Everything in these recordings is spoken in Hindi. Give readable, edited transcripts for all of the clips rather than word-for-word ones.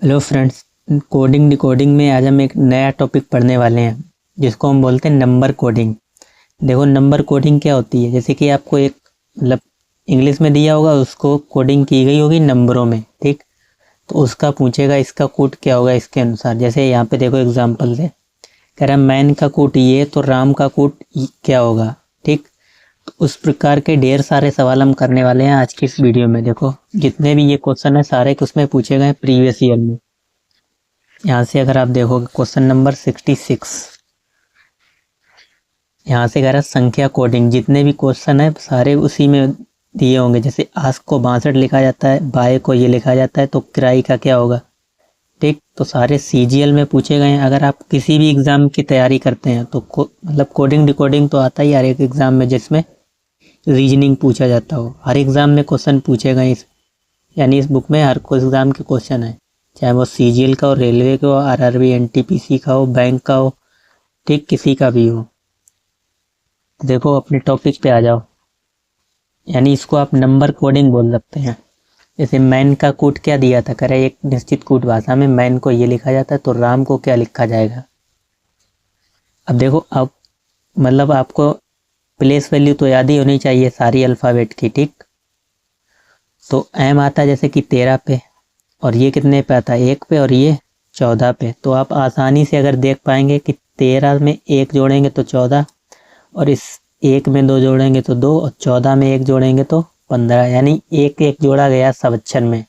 हेलो फ्रेंड्स, कोडिंग डिकोडिंग में आज हम एक नया टॉपिक पढ़ने वाले हैं जिसको हम बोलते हैं नंबर कोडिंग। देखो, नंबर कोडिंग क्या होती है। जैसे कि आपको एक इंग्लिश में दिया होगा, उसको कोडिंग की गई होगी नंबरों में, ठीक। तो उसका पूछेगा इसका कोड क्या होगा इसके अनुसार। जैसे यहाँ पे देखो एग्जाम्पल है, कह रहा है मैन का कोड ये, तो राम का कोड क्या होगा, ठीक। तो उस प्रकार के ढेर सारे सवाल हम करने वाले हैं आज की इस वीडियो में। देखो, जितने भी ये क्वेश्चन है सारे उसमें पूछे गए प्रीवियस ईयर में। यहाँ से अगर आप देखोगे क्वेश्चन नंबर 66, यहाँ से कह रहा है संख्या कोडिंग। जितने भी क्वेश्चन है सारे उसी में दिए होंगे। जैसे आस्क को 62 लिखा जाता है, बाय को ये लिखा जाता है, तो किराई का क्या होगा, ठीक। तो सारे सीजीएल में पूछे गए हैं। अगर आप किसी भी एग्जाम की तैयारी करते हैं तो कोडिंग डिकोडिंग तो आता ही हर एक एग्जाम में, जिसमें रीजनिंग पूछा जाता हो। हर एग्जाम में क्वेश्चन पूछे गए यानी इस बुक में हर एग्जाम के क्वेश्चन है, चाहे वो सीजीएल का हो, रेलवे का हो, आरआरबी एनटीपीसी का हो, बैंक का हो, ठीक, किसी का भी हो। देखो, अपने टॉपिक पे आ जाओ। यानी इसको आप नंबर कोडिंग बोल सकते हैं। जैसे मैन का कोड क्या दिया था, करे एक निश्चित कोड भाषा में मैन को ये लिखा जाता है, तो राम को क्या लिखा जाएगा। अब देखो, अब आपको प्लेस वैल्यू तो याद ही होनी चाहिए सारी अल्फ़ाबेट की, ठीक। तो एम आता है जैसे कि 13 पे, और ये कितने पे आता है, 1 पे, और ये 14 पे। तो आप आसानी से अगर देख पाएंगे कि 13 में 1 जोड़ेंगे तो 14, और इस 1 में 2 जोड़ेंगे तो 2, और 14 में 1 जोड़ेंगे तो 15। यानी 1 जोड़ा गया सब अक्षर में,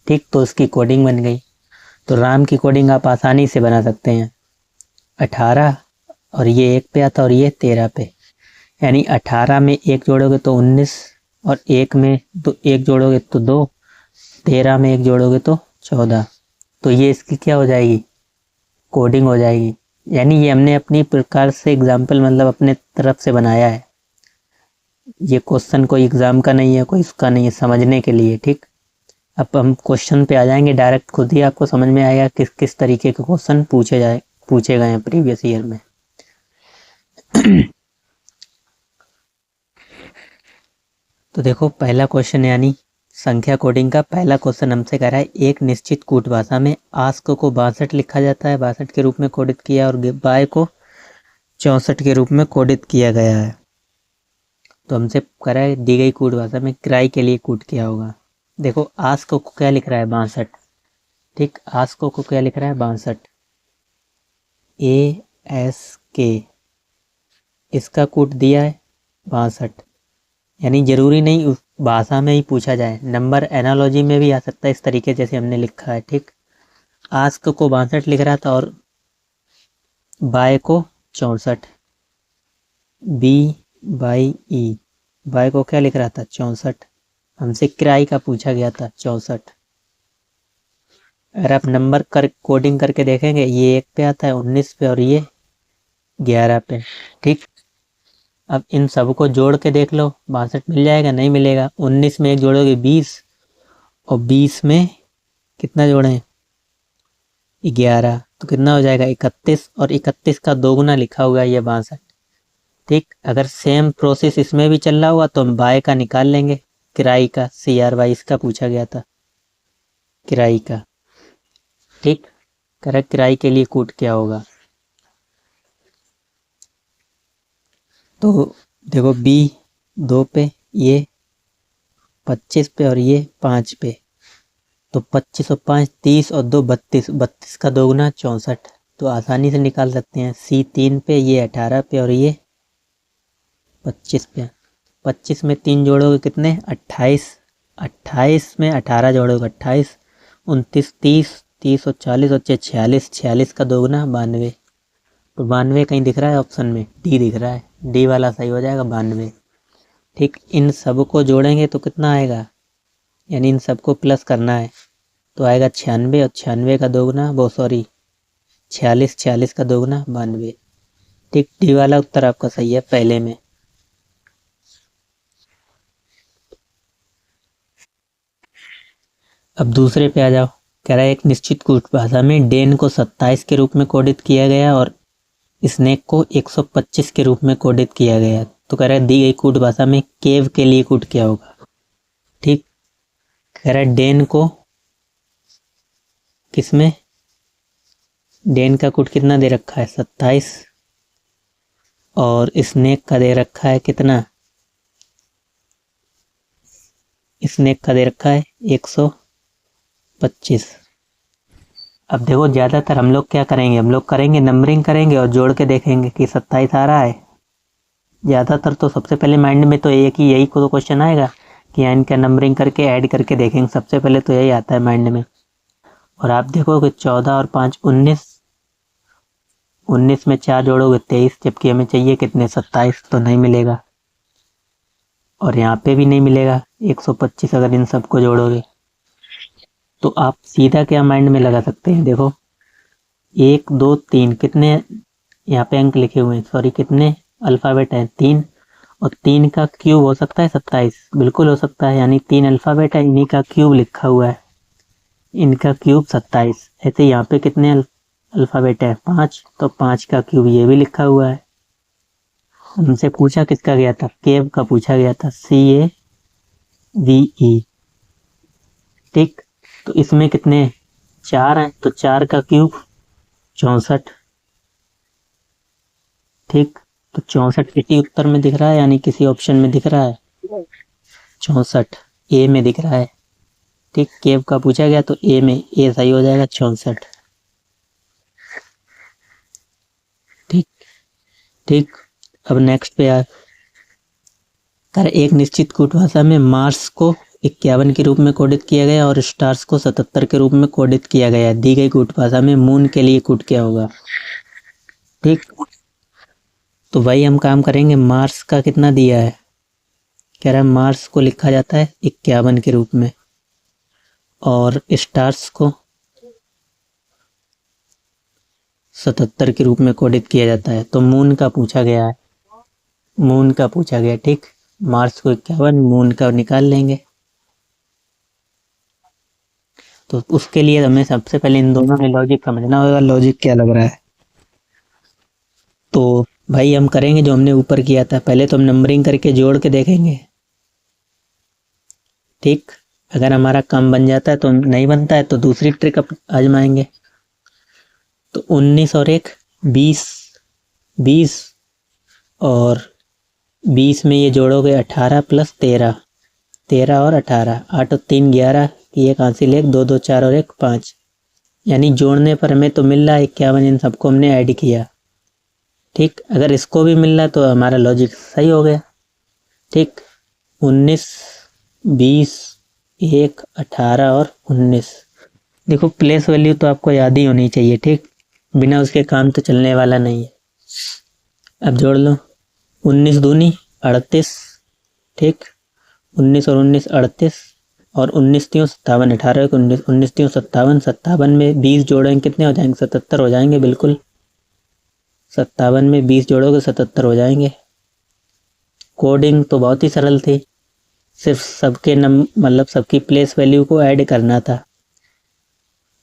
ठीक। तो उसकी कोडिंग बन गई। तो राम की कोडिंग आप आसानी से बना सकते हैं। 18, और ये 1 पे आता है, और ये 13 पे। यानी 18 में 1 जोड़ोगे तो 19, और 1 में 1 जोड़ोगे तो 2, 13 में 1 जोड़ोगे तो 14। तो ये इसकी क्या हो जाएगी, कोडिंग हो जाएगी। यानी ये हमने अपनी प्रकार से एग्जाम्पल अपने तरफ से बनाया है। ये क्वेश्चन कोई एग्जाम का नहीं है, कोई इसका नहीं है, समझने के लिए, ठीक। अब हम क्वेश्चन पे आ जाएंगे डायरेक्ट, खुद ही आपको समझ में आएगा किस किस तरीके के क्वेश्चन पूछे गए हैं प्रीवियस ईयर में। तो देखो, पहला क्वेश्चन यानी संख्या कोडिंग का पहला क्वेश्चन हमसे कह रहा है एक निश्चित कूट भाषा में आस्क को 62 लिखा जाता है, 62 के रूप में कोडित किया, और बाय को 64 के रूप में कोडित किया गया है। तो हमसे कह रहा है दी गई कूट भाषा में किराई के लिए कूट किया होगा। देखो, आस्क को क्या लिख रहा है, 62, ठीक। आस्क को क्या लिख रहा है, 62, ASK। इसका कूट दिया है 62। यानी जरूरी नहीं उस भाषा में ही पूछा जाए, नंबर एनालॉजी में भी आ सकता है इस तरीके जैसे हमने लिखा है, ठीक। आस्क को 62 लिख रहा था, और बाय को 64, BYE। बाय को क्या लिख रहा था, 64। हमसे किराई का पूछा गया था 64। अगर आप नंबर कोडिंग करके देखेंगे, ये 1 पे आता है, 19 पे, और ये 11 पे, ठीक। अब इन सबको जोड़ के देख लो, 62 मिल जाएगा, नहीं मिलेगा। 19 में 1 जोड़ोगे 20, और 20 में कितना जोड़ें, 11, तो कितना हो जाएगा, 31, और 31 का दोगुना लिखा हुआ है ये 62, ठीक। अगर सेम प्रोसेस इसमें भी चल रहा हुआ तो हम बाय का निकाल लेंगे, किराई का, CRY इसका पूछा गया था, किराई का, ठीक। करेक्ट, किराई के लिए कूट क्या होगा। तो देखो, B 2 पे, ये 25 पे, और ये 5 पे। तो 25 और 5 30, और 2 32, 32 का दोगुना 64। तो आसानी से निकाल सकते हैं। C 3 पे, ये 18 पे, और ये 25 पे। 25 में 3 जोड़ोगे कितने, 28। 28 में 18 जोड़ोगे 28, 29, 30, 30 और 40, और 46, 46 का दोगुना 92। तो 92 कहीं दिख रहा है ऑप्शन में, D दिख रहा है, D वाला सही हो जाएगा, 92, ठीक। इन सब को जोड़ेंगे तो कितना आएगा, यानी इन सबको प्लस करना है, तो आएगा 96, और 96 का दोगुना 46, 46 का दोगुना 92, ठीक। D वाला उत्तर आपका सही है पहले में। अब दूसरे पे आ जाओ। कह रहा है एक निश्चित कूट भाषा में डेन को 27 के रूप में कोडित किया गया, और स्नेक को 125 के रूप में कोडित किया गया। तो कह रहा है दी गई कूट भाषा में केव के लिए कूट क्या होगा, ठीक। कह रहा है डेन को किसमें डेन का कोड कितना दे रखा है 27 और स्नेक का दे रखा है कितना, स्नेक का दे रखा है 125। अब देखो ज़्यादातर हम लोग क्या करेंगे, हम लोग करेंगे नंबरिंग करेंगे और जोड़ के देखेंगे कि 27 आ रहा है। ज़्यादातर तो सबसे पहले माइंड में तो एक ही यही को क्वेश्चन आएगा कि इनका नंबरिंग करके ऐड करके देखेंगे, सबसे पहले तो यही आता है माइंड में। और आप देखोगे 14 और 5 19, 19 में 4 जोड़ोगे 23, जबकि हमें चाहिए कितने 27, तो नहीं मिलेगा। और यहाँ पे भी नहीं मिलेगा 125 अगर इन सबको जोड़ोगे। तो आप सीधा क्या माइंड में लगा सकते हैं, देखो 1 2 3 कितने यहाँ पे अंक लिखे हुए हैं, सॉरी कितने अल्फ़ाबेट हैं 3, और 3 का क्यूब हो सकता है 27, बिल्कुल हो सकता है, यानी 3 अल्फ़ाबेट है, इन्हीं का क्यूब लिखा हुआ है, इनका क्यूब 27। ऐसे यहाँ पे कितने अल्फ़ाबेट है 5, तो 5 का क्यूब ये भी लिखा हुआ है। हमसे पूछा किसका गया था, केव का पूछा गया था, CAVE, ठीक। तो इसमें कितने 4 हैं, तो 4 का क्यूब 64, ठीक। तो 64 किसी उत्तर में दिख रहा है, यानी किसी ऑप्शन में दिख रहा है, 64 ए में दिख रहा है, ठीक। केव का पूछा गया तो ए में, ए सही हो जाएगा 64, ठीक ठीक। अब नेक्स्ट पे कर एक निश्चित कूट भाषा में मार्स को 51 के रूप में कोडित किया गया और स्टार्स को 77 के रूप में कोडित किया गया है। दी गई कूट भाषा में मून के लिए कूट क्या होगा, ठीक। तो वही हम काम करेंगे। मार्स का कितना दिया है, कह रहा है मार्स को लिखा जाता है 51 के रूप में और स्टार्स को 77 के रूप में कोडित किया जाता है। तो मून का पूछा गया है, मून का पूछा गया, ठीक। मार्स को 51, मून का निकाल लेंगे। तो उसके लिए हमें सबसे पहले इन दोनों में लॉजिक समझना होगा, लॉजिक क्या लग रहा है। तो भाई हम करेंगे जो हमने ऊपर किया था, पहले तो हम नंबरिंग करके जोड़ के देखेंगे, ठीक। अगर हमारा काम बन जाता है तो नहीं बनता है तो दूसरी ट्रिक आजमाएंगे। तो 19 और 1 20, 20 और 20 में ये जोड़ोगे 18 प्लस 13, 13 और 18, 8 और 3 11, एक हासिल 1, 2 2 4 और 1 5, यानी जोड़ने पर हमें तो मिल रहा है 51, इन सबको हमने ऐड किया, ठीक। अगर इसको भी मिल रहा तो हमारा लॉजिक सही हो गया, ठीक। 19 20 1 18 और 19, देखो प्लेस वैल्यू तो आपको याद ही होनी चाहिए, ठीक। बिना उसके काम तो चलने वाला नहीं है। अब जोड़ लो, 19 दूनी 38, ठीक। 19 और 19 38 और 19 त्यों 57, 18 को 19, 19 त्यों 57, 57 में 20 जोड़ेंगे कितने हो जाएंगे 77 हो जाएंगे, बिल्कुल 57 में 20 जोड़ोगे 77 हो जाएंगे। कोडिंग तो बहुत ही सरल थी, सिर्फ सबके मतलब सबकी प्लेस वैल्यू को ऐड करना था,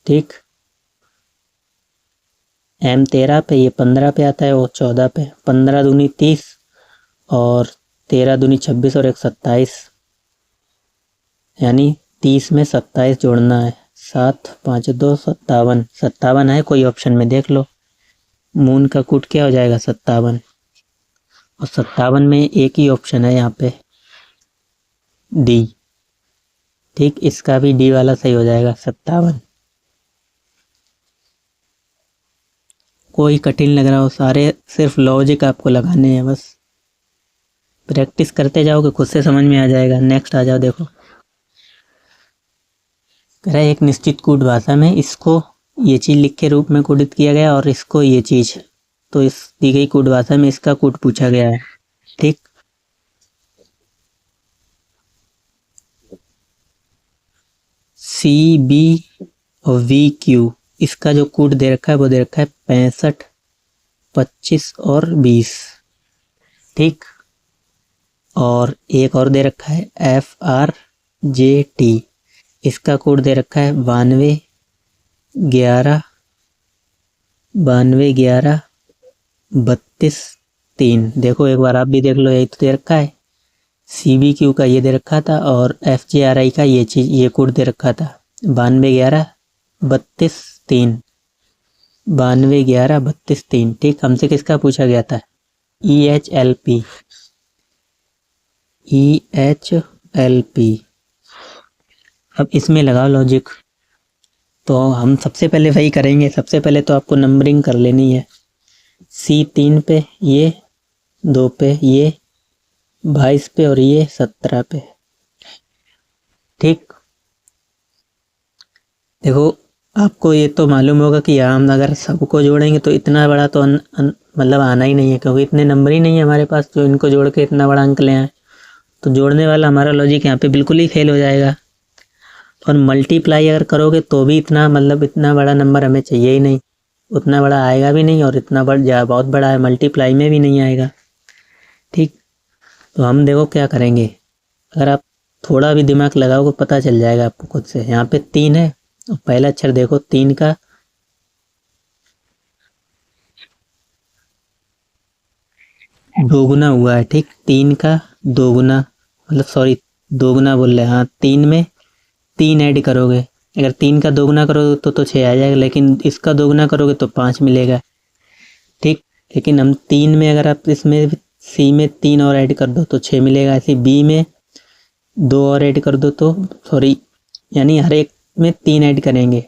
ठीक। M 13 पे, ये 15 पे आता है, वो 14 पे, 15 दूनी 30 और 13 दूनी 26 और 1 27, यानी 30 में 27 जोड़ना है, 7 5 2 57, 57 है कोई ऑप्शन में देख लो। मून का कूट क्या हो जाएगा 57, और 57 में एक ही ऑप्शन है यहाँ पे डी, ठीक। इसका भी डी वाला सही हो जाएगा 57। कोई कठिन लग रहा हो, सारे सिर्फ लॉजिक आपको लगाने हैं, बस प्रैक्टिस करते जाओगे खुद से समझ में आ जाएगा। नेक्स्ट आ जाओ, देखो कह रहा है एक निश्चित कूट भाषा में इसको ये चीज लिख के रूप में कोडित किया गया और इसको ये चीज, तो इस दी गई कूट भाषा में इसका कूट पूछा गया है, ठीक। CB और VQ, इसका जो कूट दे रखा है वो दे रखा है 65 25 और 20, ठीक। और एक और दे रखा है FRJT, इसका कोड दे रखा है 92 11 32 3। देखो एक बार आप भी देख लो, यही तो दे रखा है। CBQ का ये दे रखा था और FJRI का ये कोड दे रखा था 92 11 32 3, 92 11 32 3। ठीक, हमसे किसका पूछा गया था? EHLP, EHLP। अब इसमें लगाओ लॉजिक। तो हम सबसे पहले वही करेंगे। सबसे पहले तो आपको नंबरिंग कर लेनी है। C 3 पे, ये 2 पे, ये 22 पे और ये 17 पे। ठीक, देखो आपको ये तो मालूम होगा कि हम अगर सबको जोड़ेंगे तो इतना बड़ा तो मतलब आना ही नहीं है, क्योंकि इतने नंबर ही नहीं है हमारे पास जो इनको जोड़ के इतना बड़ा अंक ले आए। तो जोड़ने वाला हमारा लॉजिक यहाँ पे बिल्कुल ही फेल हो जाएगा। और मल्टीप्लाई अगर करोगे तो भी इतना मतलब इतना बड़ा नंबर हमें चाहिए ही नहीं, उतना बड़ा आएगा भी नहीं, और इतना बहुत बड़ा है मल्टीप्लाई में भी नहीं आएगा। ठीक, तो हम देखो क्या करेंगे। अगर आप थोड़ा भी दिमाग लगाओगे पता चल जाएगा आपको खुद से। यहाँ पे 3 है, और पहला अक्षर देखो 3 का दोगुना हुआ है। ठीक, 3 का दोगुना, मतलब सॉरी दोगुना बोल रहे हैं। हाँ, 3 में 3 ऐड करोगे, अगर 3 का दोगुना करोगे तो 6 आ जाएगा, लेकिन इसका दोगुना करोगे तो 5 मिलेगा। ठीक, लेकिन हम 3 में अगर आप इसमें C में 3 और ऐड कर दो तो 6 मिलेगा। ऐसे B में 2 और ऐड कर दो तो सॉरी, यानी हर एक में 3 ऐड करेंगे,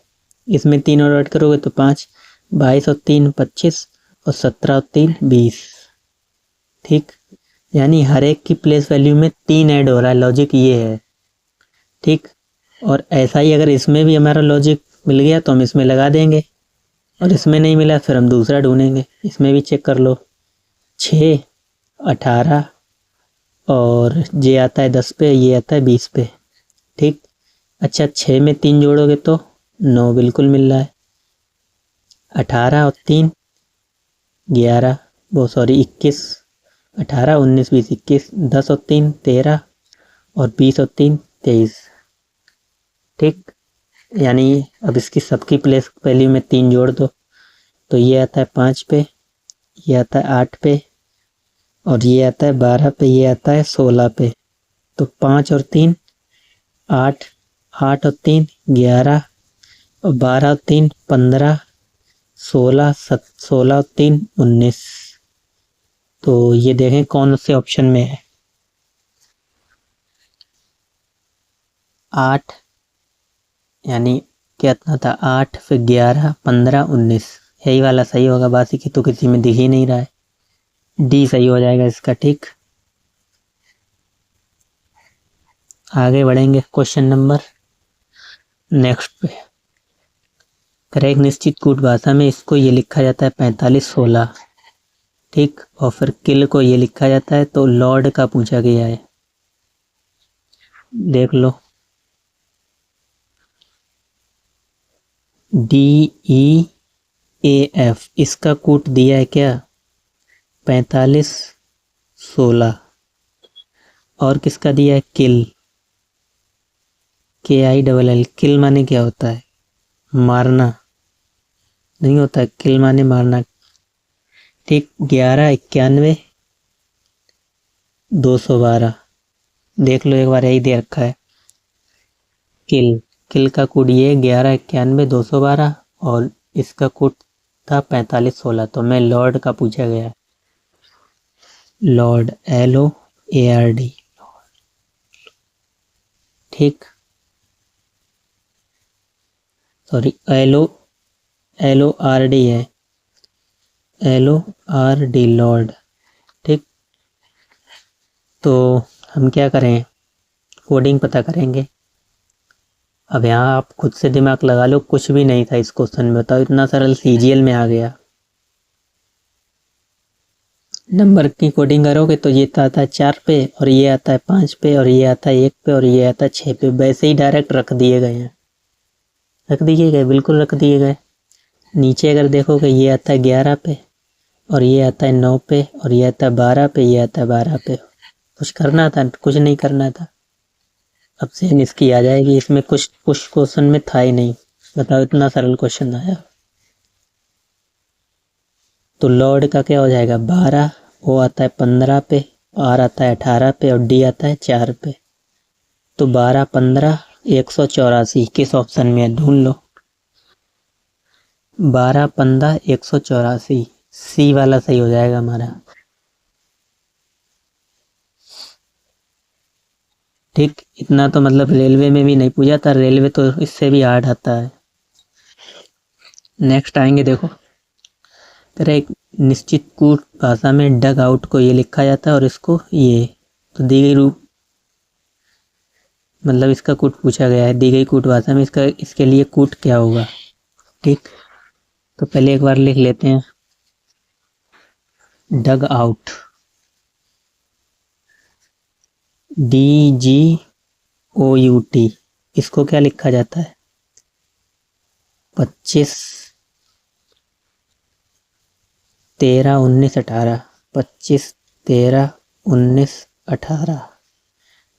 इसमें 3 और ऐड करोगे तो 5, 22 और 3 25, और 17 और 3 20। ठीक, यानी हर एक की प्लेस वैल्यू में 3 ऐड हो रहा है। लॉजिक ये है। ठीक, और ऐसा ही अगर इसमें भी हमारा लॉजिक मिल गया तो हम इसमें लगा देंगे, और इसमें नहीं मिला फिर हम दूसरा ढूंढेंगे। इसमें भी चेक कर लो, 6 18 और ये आता है 10 पे, ये आता है 20 पे। ठीक, अच्छा 6 में 3 जोड़ोगे तो 9 बिल्कुल मिल रहा है। 18 और 3 11, वो सॉरी 21, 18 19 20 21, 10 और 3 13, और 20 और 3 23। ठीक, यानी अब इसकी सबकी प्लेस वैल्यू में 3 जोड़ दो तो ये आता है 5 पे, ये आता है 8 पे, और ये आता है 12 पे, ये आता है 16 पे। तो 5 और 3 8, 8 और 3 11, और 12 और 3 15, 16 और 3 19। तो ये देखें कौन से ऑप्शन में है। 8, यानी कितना था 8 फिर 11 15 19, यही वाला सही होगा। बाकी की तो किसी में दिख ही नहीं रहा है। डी सही हो जाएगा इसका। ठीक, आगे बढ़ेंगे क्वेश्चन नंबर नेक्स्ट पे। करेक्ट निश्चित कूट भाषा में इसको ये लिखा जाता है 45 16। ठीक, और फिर किल को ये लिखा जाता है। तो लॉर्ड का पूछा गया है, देख लो। DEAF इसका कूट दिया है क्या 45 16। और किसका दिया है किल, KILL। किल माने क्या होता है? मारना नहीं होता है, किल माने मारना। ठीक, 11 91 212, देख लो एक बार, यही दे रखा है किल का कोड ये 11 91 212, और इसका कोड था 45 16। तो मैं लॉर्ड का पूछा गया, लॉर्ड LOARD। ठीक, सॉरी LORD है, LORD लॉर्ड। ठीक, तो हम क्या करें, कोडिंग पता करेंगे। अब यहाँ आप खुद से दिमाग लगा लो, कुछ भी नहीं था इस क्वेश्चन में, बताओ इतना सरल CGL में आ गया। नंबर की कोडिंग करोगे तो ये आता है 4 पे, और ये आता है 5 पे, और ये आता है 1 पे, और ये आता है 6 पे। वैसे ही डायरेक्ट रख दिए गए हैं, रख दिए गए, बिल्कुल रख दिए गए। नीचे अगर देखोगे ये आता है 11 पे, और ये आता है 9 पे, और ये आता है 12 पे, ये आता है 12 पे। कुछ करना था? कुछ नहीं करना था। अब सेम इसकी आ जाएगी, इसमें कुछ क्वेश्चन में था ही नहीं। बताओ इतना सरल क्वेश्चन आया। तो लॉर्ड का क्या हो जाएगा 12, वो आता है 15 पे, R आता है 18 पे, और D आता है 4 पे। तो 12 15 184 किस ऑप्शन में है ढूंढ लो। 12 15 184, सी वाला सही हो जाएगा हमारा। ठीक, इतना तो मतलब रेलवे में भी नहीं पूछा था, रेलवे तो इससे भी हार्ड आता है। नेक्स्ट आएंगे, देखो तेरा एक निश्चित कूट भाषा में डग आउट को ये लिखा जाता है और इसको ये, तो दी गई रूप मतलब इसका कूट पूछा गया है, दी गई कूट भाषा में इसका इसके लिए कूट क्या होगा। ठीक, तो पहले एक बार लिख लेते हैं डग आउट, DGOUT, इसको क्या लिखा जाता है 25 13 19 18, 25 13 19 18।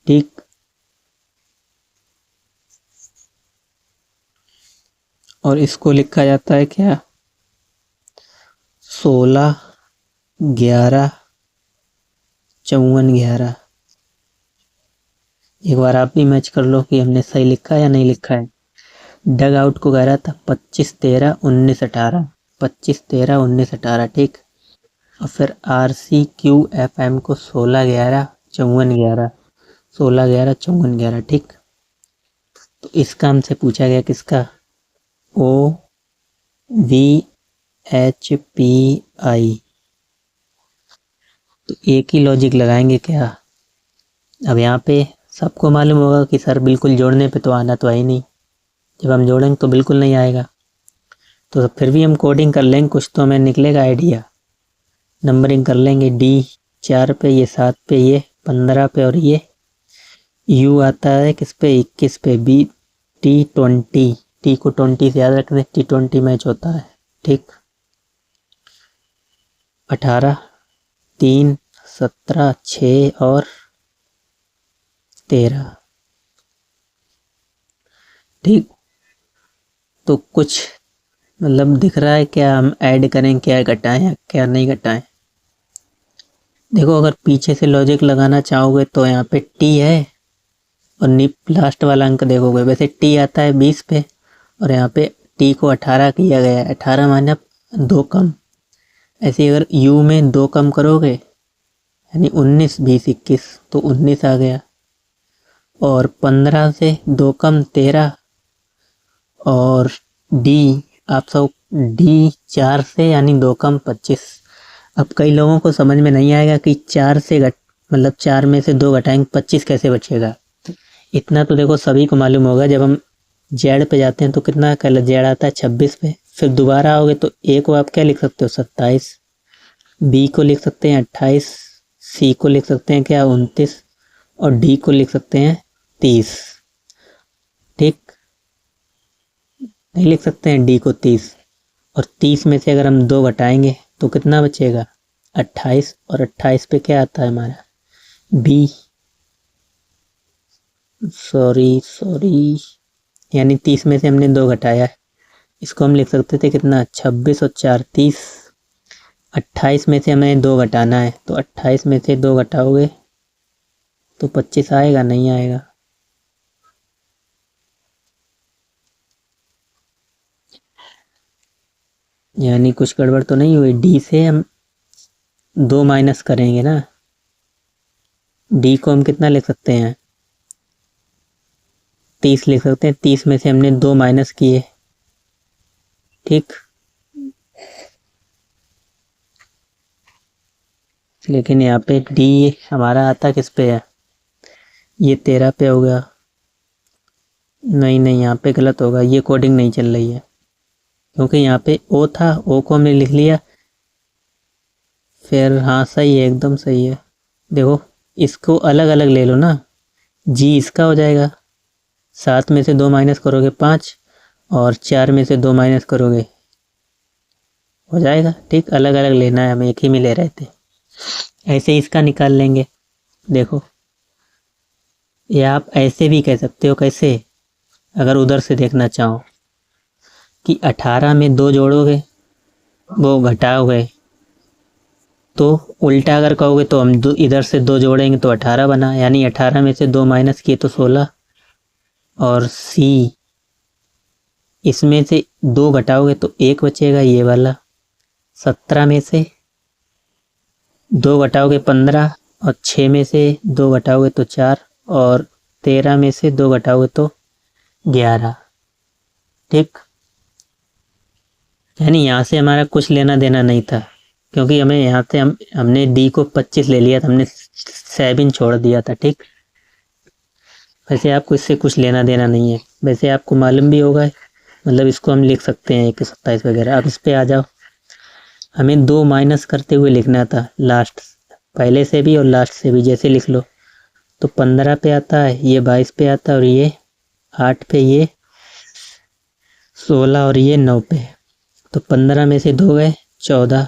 ठीक, और इसको लिखा जाता है क्या 16 11 54 11। एक बार आप भी मैच कर लो कि हमने सही लिखा है या नहीं लिखा है। डग आउट को कह रहा था 25 13 19 18, 25 13 19 18। ठीक, और फिर RCQFM को 16 11 54 11, 16 11 54 11। ठीक, तो इसका हमसे पूछा गया किसका OVHPI, तो एक ही लॉजिक लगाएंगे क्या। अब यहाँ पे सबको मालूम होगा कि सर बिल्कुल जोड़ने पे तो आना तो है ही नहीं, जब हम जोड़ेंगे तो बिल्कुल नहीं आएगा, तो फिर भी हम कोडिंग कर लेंगे, कुछ तो हमें निकलेगा आइडिया। नंबरिंग कर लेंगे, D 4 पे, ये 7 पे, ये 15 पे, और ये U आता है किस पे 21 पे, B T20, T को 20 से याद रखना, T20 मैच होता है। ठीक, 18 3 17 6 और 13। ठीक, तो कुछ मतलब दिख रहा है क्या हम ऐड करें, क्या घटाएं या क्या नहीं घटाएं। देखो अगर पीछे से लॉजिक लगाना चाहोगे तो यहाँ पे T है और लास्ट वाला अंक देखोगे, वैसे T आता है 20 पे और यहाँ पे T को 18 किया गया है, 18 माने 2 कम। ऐसे अगर U में 2 कम करोगे यानी 19 20 21, तो 19 आ गया, और 15 से 2 कम 13, और D आप सब D 4 से यानी 2 कम 25। अब कई लोगों को समझ में नहीं आएगा कि 4 से मतलब 4 में से 2 घटाएंगे 25 कैसे बचेगा। इतना तो देखो सभी को मालूम होगा, जब हम जेड पे जाते हैं तो कितना कलर जेड आता है 26 पे, फिर दोबारा आओगे तो ए को आप क्या लिख सकते हो 27, बी को लिख सकते हैं 28, सी को लिख सकते हैं क्या 29, और डी को लिख सकते हैं 30। ठीक, नहीं लिख सकते हैं डी को 30, और 30 में से अगर हम 2 घटाएंगे तो कितना बचेगा 28, और 28 पे क्या आता है हमारा बी, सॉरी यानी 30 में से हमने 2 घटाया, इसको हम लिख सकते थे कितना 26 और 4 30। 28 में से हमें 2 घटाना है, तो 28 में से 2 घटाओगे तो 25 आएगा, नहीं आएगा। यानी कुछ गड़बड़ तो नहीं हुई, डी से हम 2 माइनस करेंगे ना, डी को हम कितना लिख सकते हैं 30 लिख सकते हैं, 30 में से हमने 2 माइनस किए। ठीक, लेकिन यहाँ पे डी हमारा आता किस पे है, ये 13 पे हो गया, नहीं यहाँ पे गलत होगा, ये कोडिंग नहीं चल रही है, क्योंकि यहाँ पे ओ था, ओ को हमने लिख लिया, फिर हाँ सही है, एकदम सही है। देखो इसको अलग अलग ले लो ना, जी इसका हो जाएगा, 7 में से 2 माइनस करोगे 5, और 4 में से 2 माइनस करोगे हो जाएगा। ठीक, अलग अलग लेना है, हम एक ही में ले रहे थे। ऐसे इसका निकाल लेंगे। देखो ये आप ऐसे भी कह सकते हो, कैसे, अगर उधर से देखना चाहो कि 18 में 2 जोड़ोगे वो घटाओगे, तो उल्टा अगर कहोगे तो हम इधर से 2 जोड़ेंगे तो 18 बना, यानी 18 में से 2 माइनस किए तो 16, और सी इसमें से 2 घटाओगे तो 1 बचेगा ये वाला। 17 में से 2 घटाओगे 15, और 6 में से 2 घटाओगे तो 4, और 13 में से 2 घटाओगे तो 11। ठीक, यानी यहाँ से हमारा कुछ लेना देना नहीं था, क्योंकि हमें यहाँ से हमने डी को 25 ले लिया था, हमने 7 छोड़ दिया था। ठीक, वैसे आपको इससे कुछ लेना देना नहीं है, वैसे आपको मालूम भी होगा, मतलब इसको हम लिख सकते हैं 127 वगैरह। अब इस पे आ जाओ, हमें 2 माइनस करते हुए लिखना था, लास्ट पहले से भी और लास्ट से भी, जैसे लिख लो। तो 15 पे आता है, ये 22 पे आता है, और ये 8 पे, ये 16 और ये 9 पे। तो 15 में से 2 गए 14।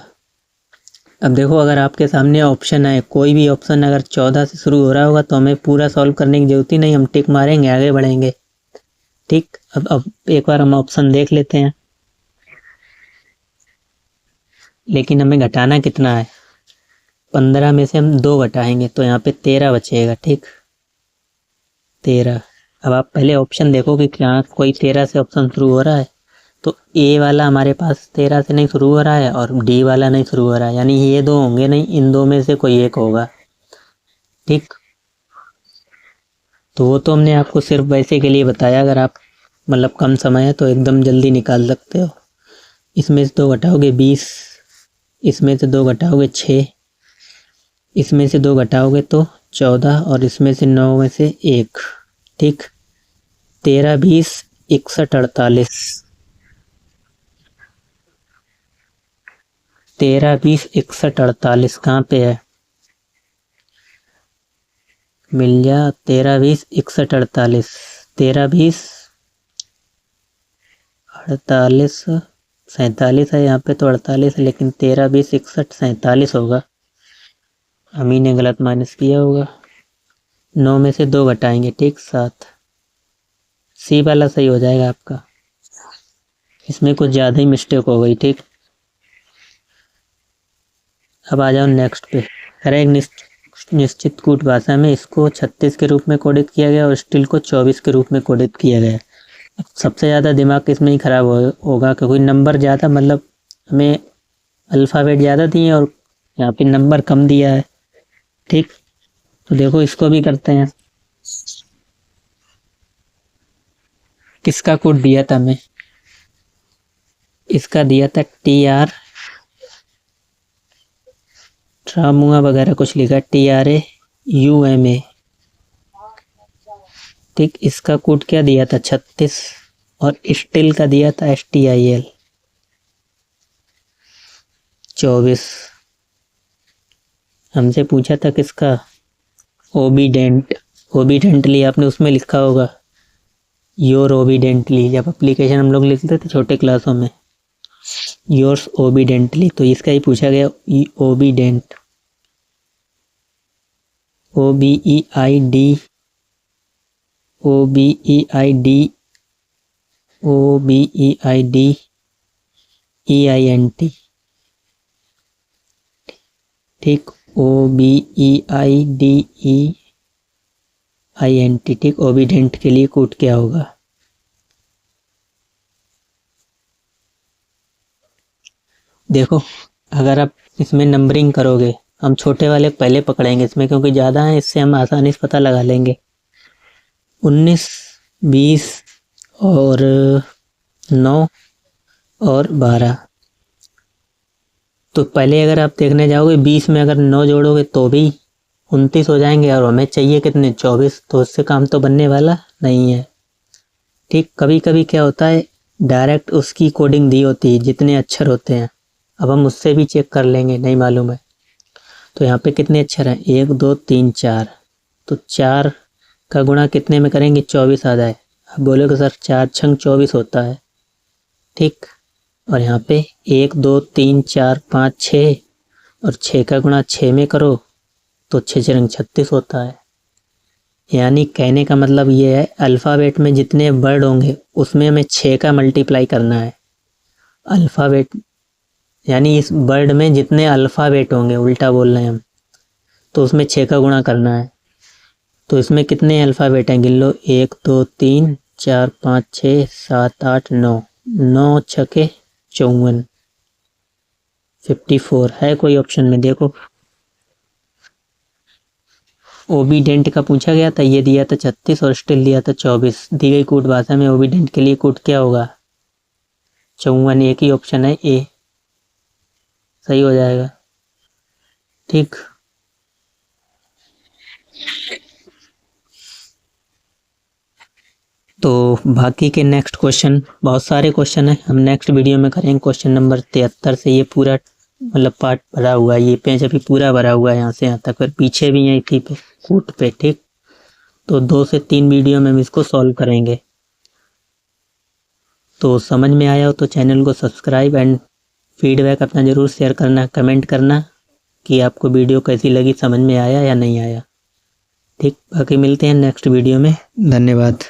अब देखो, अगर आपके सामने ऑप्शन आए, कोई भी ऑप्शन अगर 14 से शुरू हो रहा होगा तो हमें पूरा सॉल्व करने की जरूरत ही नहीं, हम टिक मारेंगे, आगे बढ़ेंगे। ठीक, अब एक बार हम ऑप्शन देख लेते हैं। लेकिन हमें घटाना कितना है, 15 में से हम 2 घटाएंगे तो यहाँ पे 13 बचेगा। ठीक, 13। अब आप पहले ऑप्शन देखो कि क्या कोई 13 से ऑप्शन शुरू हो रहा है, तो ए वाला हमारे पास 13 से नहीं शुरू हो रहा है, और डी वाला नहीं शुरू हो रहा है, यानी ये 2 होंगे नहीं, इन 2 में से कोई एक होगा। ठीक, तो वो तो हमने आपको सिर्फ वैसे के लिए बताया, अगर आप मतलब कम समय है तो एकदम जल्दी निकाल सकते हो। इसमें से 2 घटाओगे 20, इसमें से 2 घटाओगे 6, इसमें से 2 घटाओगे तो 14, और इसमें से 9 में से 1। ठीक, 13, 20, 61, 48। 13, 20, 61, 48 कहाँ पे है, मिल जा। 13, 20, 61, 48। 13, 20, 48, 47 है यहाँ पे, तो 48 है, लेकिन 13, 20, 61, 47 होगा। अमी ने गलत माइनस किया होगा। 9 में से 2 घटाएंगे, ठीक, 7। सी वाला सही हो जाएगा आपका, इसमें कुछ ज़्यादा ही मिस्टेक हो गई। ठीक, अब आ जाओ नेक्स्ट पे। अरे एक निश्चित कूट भाषा में इसको 36 के रूप में कोडित किया गया और स्टील को 24 के रूप में कोडित किया गया। सबसे ज़्यादा दिमाग इसमें ही खराब होगा, क्योंकि नंबर ज़्यादा, मतलब हमें अल्फ़ाबेट ज़्यादा दिए और यहाँ पे नंबर कम दिया है। ठीक, तो देखो इसको भी करते हैं। किसका कोड दिया था हमें, इसका दिया था TR ट्रामुआ वगैरह कुछ लिखा, TRAUMA। ठीक, इसका कोड क्या दिया था 36, और स्टील का दिया था STIL 24। हमसे पूछा था किसका, ओबीडेंटली, आपने उसमें लिखा होगा योर ओबीडेंटली, जब एप्लीकेशन हम लोग लिखते थे छोटे क्लासों में, योर्स ओबीडेंटली, तो इसका ही पूछा गया ओबीडेंट, OBEID EINT। ठीक, OBEIDEINT। ठीक, ओबीडेंट के लिए कोड क्या होगा, देखो अगर आप इसमें नंबरिंग करोगे, हम छोटे वाले पहले पकड़ेंगे इसमें क्योंकि ज़्यादा है, इससे हम आसानी से पता लगा लेंगे। 19, 20 और 9 और 12। तो पहले अगर आप देखने जाओगे 20 में अगर 9 जोड़ोगे तो भी 29 हो जाएंगे, और हमें चाहिए कितने 24, तो उससे काम तो बनने वाला नहीं है। ठीक, कभी कभी क्या होता है डायरेक्ट उसकी कोडिंग दी होती है जितने अक्षर होते हैं, अब हम उससे भी चेक कर लेंगे, नहीं मालूम है। तो यहाँ पे कितने अक्षर हैं, 1 2 3 4, तो 4 का गुणा कितने में करेंगे, 24 आ जाए। अब बोलोगे सर 4 छंग 24 होता है। ठीक, और यहाँ पे 1 2 3 4 5 6, और 6 का गुणा 6 में करो तो 6 छंग 36 होता है। यानी कहने का मतलब ये है, अल्फ़ाबेट में जितने वर्ड होंगे उसमें हमें 6 का मल्टीप्लाई करना है। अल्फ़ाबेट यानी इस वर्ड में जितने अल्फ़ाबेट होंगे, उल्टा बोल रहे हैं हम, तो उसमें 6 का गुणा करना है। तो इसमें कितने अल्फ़ाबेट हैं, गिन लो, 1 2 3 4 5 6 7 8 9, 9 छके 54, 54 है कोई ऑप्शन में? देखो, ओबीडेंट का पूछा गया था, ये दिया था 36 और स्टिल दिया था 24। दी गई कूट भाषा में ओबीडेंट के लिए कूट क्या होगा? 54। एक ही ऑप्शन है, ए सही हो जाएगा। ठीक, तो बाकी के नेक्स्ट क्वेश्चन, बहुत सारे क्वेश्चन है, हम नेक्स्ट वीडियो में करेंगे। क्वेश्चन नंबर 73 से ये पूरा मतलब पार्ट भरा हुआ है, ये पेज अभी पूरा भरा हुआ है यहाँ से यहाँ तक, और पीछे भी है इसी पे कूट पे। ठीक, तो 2 से 3 वीडियो में हम इसको सॉल्व करेंगे। तो समझ में आया हो तो चैनल को सब्सक्राइब एंड फीडबैक अपना ज़रूर शेयर करना, कमेंट करना कि आपको वीडियो कैसी लगी, समझ में आया या नहीं आया। ठीक, बाकी मिलते हैं नेक्स्ट वीडियो में। धन्यवाद।